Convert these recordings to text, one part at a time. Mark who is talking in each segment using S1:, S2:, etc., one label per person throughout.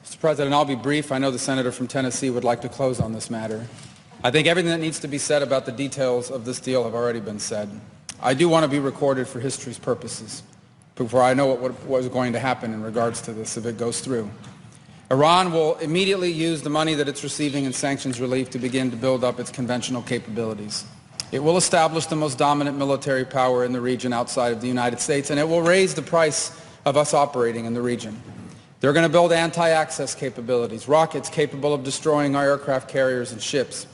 S1: Mr. President, I'll be brief. I know the senator from Tennessee would like to close on this matter. I think everything that needs to be said about the details of this deal have already been said. I do want to be recorded for history's purposes before I know what is going to happen in regards to this if it goes through. Iran will immediately use the money that it's receiving in sanctions relief to begin to build up its conventional capabilities. It will establish the most dominant military power in the region outside of the United States, and it will raise the price of us operating in the region. They're going to build anti-access capabilities, rockets capable of destroying our aircraft carriers and ships,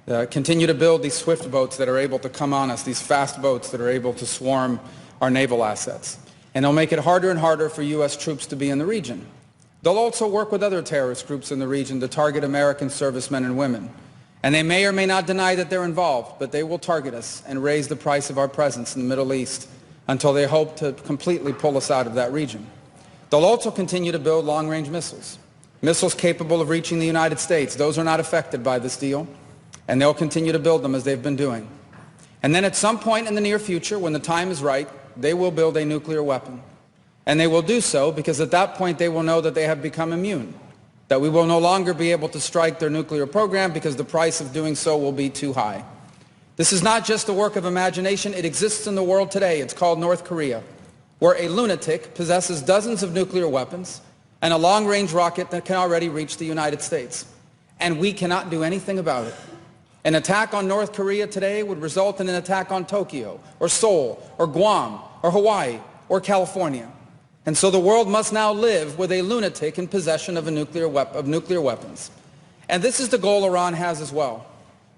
S1: continue to build these swift boats that are able to come on us, these fast boats that are able to swarm our naval assets. And they'll make it harder and harder for U.S. troops to be in the region. They'll also work with other terrorist groups in the region to target American servicemen and women. And they may or may not deny that they're involved, but they will target us and raise the price of our presence in the Middle East until they hope to completely pull us out of that region. They'll also continue to build long-range missiles, missiles capable of reaching the United States. Those are not affected by this deal, and they'll continue to build them as they've been doing. And then at some point in the near future, when the time is right, they will build a nuclear weapon. And they will do so because at that point they will know that they have become immune, that we will no longer be able to strike their nuclear program because the price of doing so will be too high. This is not just a work of imagination. It exists in the world today. It's called North Korea, where a lunatic possesses dozens of nuclear weapons and a long-range rocket that can already reach the United States. And we cannot do anything about it. An attack on North Korea today would result in an attack on Tokyo, or Seoul, or Guam, or Hawaii, or California. And so the world must now live with a lunatic in possession of nuclear weapons. And this is the goal Iran has as well,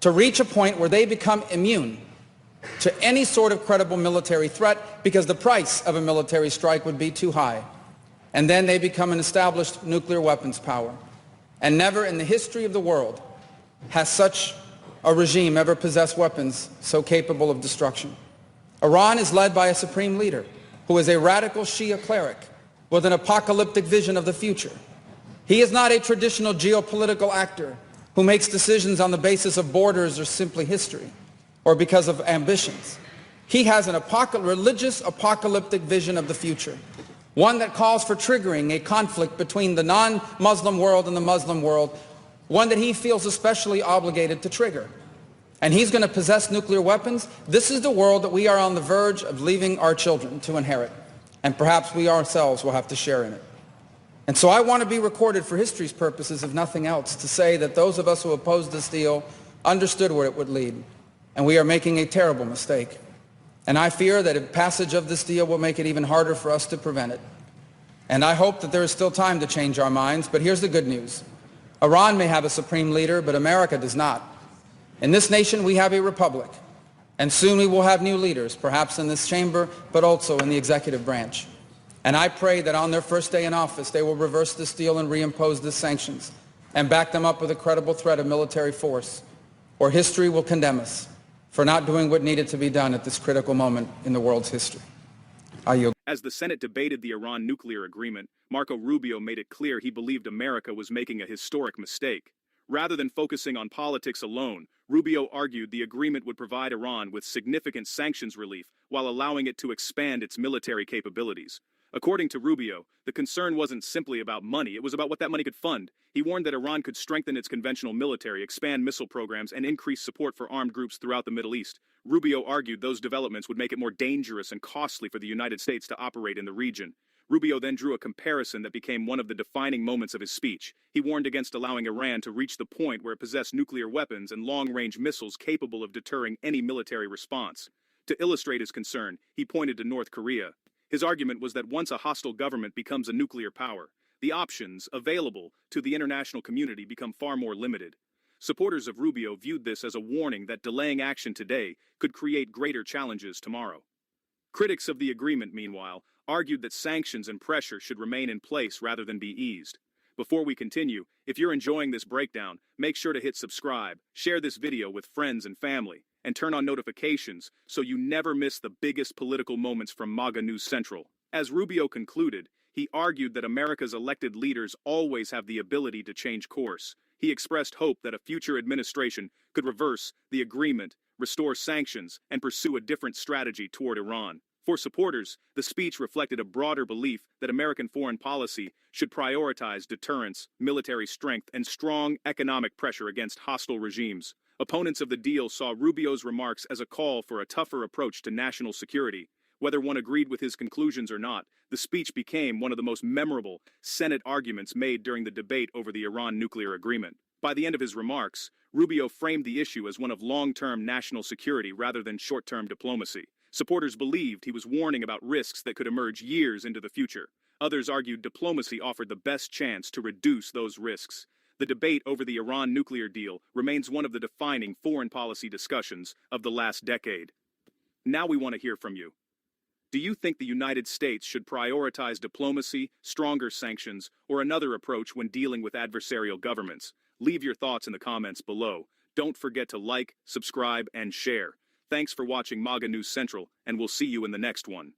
S1: to reach a point where they become immune to any sort of credible military threat because the price of a military strike would be too high. And then they become an established nuclear weapons power. And never in the history of the world has such a regime ever possessed weapons so capable of destruction. Iran is led by a supreme leader who is a radical Shia cleric with an apocalyptic vision of the future. He is not a traditional geopolitical actor who makes decisions on the basis of borders or simply history or because of ambitions. He has an religious apocalyptic vision of the future, one that calls for triggering a conflict between the non-Muslim world and the Muslim world, one that he feels especially obligated to trigger. And he's going to possess nuclear weapons. This is the world that we are on the verge of leaving our children to inherit. And perhaps we ourselves will have to share in it. And so I want to be recorded for history's purposes, if nothing else, to say that those of us who opposed this deal understood where it would lead. And we are making a terrible mistake. And I fear that a passage of this deal will make it even harder for us to prevent it. And I hope that there is still time to change our minds. But here's the good news. Iran may have a supreme leader, but America does not. In this nation, we have a republic, and soon we will have new leaders, perhaps in this chamber, but also in the executive branch. And I pray that on their first day in office, they will reverse this deal and reimpose the sanctions and back them up with a credible threat of military force, or history will condemn us for not doing what needed to be done at this critical moment in the world's history. I yield.
S2: As the Senate debated the Iran nuclear agreement, Marco Rubio made it clear he believed America was making a historic mistake. Rather than focusing on politics alone, Rubio argued the agreement would provide Iran with significant sanctions relief while allowing it to expand its military capabilities. According to Rubio, the concern wasn't simply about money, it was about what that money could fund. He warned that Iran could strengthen its conventional military, expand missile programs, and increase support for armed groups throughout the Middle East. Rubio argued those developments would make it more dangerous and costly for the United States to operate in the region. Rubio then drew a comparison that became one of the defining moments of his speech. He warned against allowing Iran to reach the point where it possessed nuclear weapons and long-range missiles capable of deterring any military response. To illustrate his concern, he pointed to North Korea. His argument was that once a hostile government becomes a nuclear power, the options available to the international community become far more limited. Supporters of Rubio viewed this as a warning that delaying action today could create greater challenges tomorrow. Critics of the agreement, meanwhile, argued that sanctions and pressure should remain in place rather than be eased. Before we continue, if you're enjoying this breakdown, make sure to hit subscribe, share this video with friends and family, and turn on notifications so you never miss the biggest political moments from MAGA News Central. As Rubio concluded, he argued that America's elected leaders always have the ability to change course. He expressed hope that a future administration could reverse the agreement, restore sanctions, and pursue a different strategy toward Iran. For supporters, the speech reflected a broader belief that American foreign policy should prioritize deterrence, military strength, and strong economic pressure against hostile regimes. Opponents of the deal saw Rubio's remarks as a call for a tougher approach to national security. Whether one agreed with his conclusions or not, the speech became one of the most memorable Senate arguments made during the debate over the Iran nuclear agreement. By the end of his remarks, Rubio framed the issue as one of long-term national security rather than short-term diplomacy. Supporters believed he was warning about risks that could emerge years into the future. Others argued diplomacy offered the best chance to reduce those risks. The debate over the Iran nuclear deal remains one of the defining foreign policy discussions of the last decade. Now we want to hear from you. Do you think the United States should prioritize diplomacy, stronger sanctions, or another approach when dealing with adversarial governments? Leave your thoughts in the comments below. Don't forget to like, subscribe, and share. Thanks for watching MAGA News Central, and we'll see you in the next one.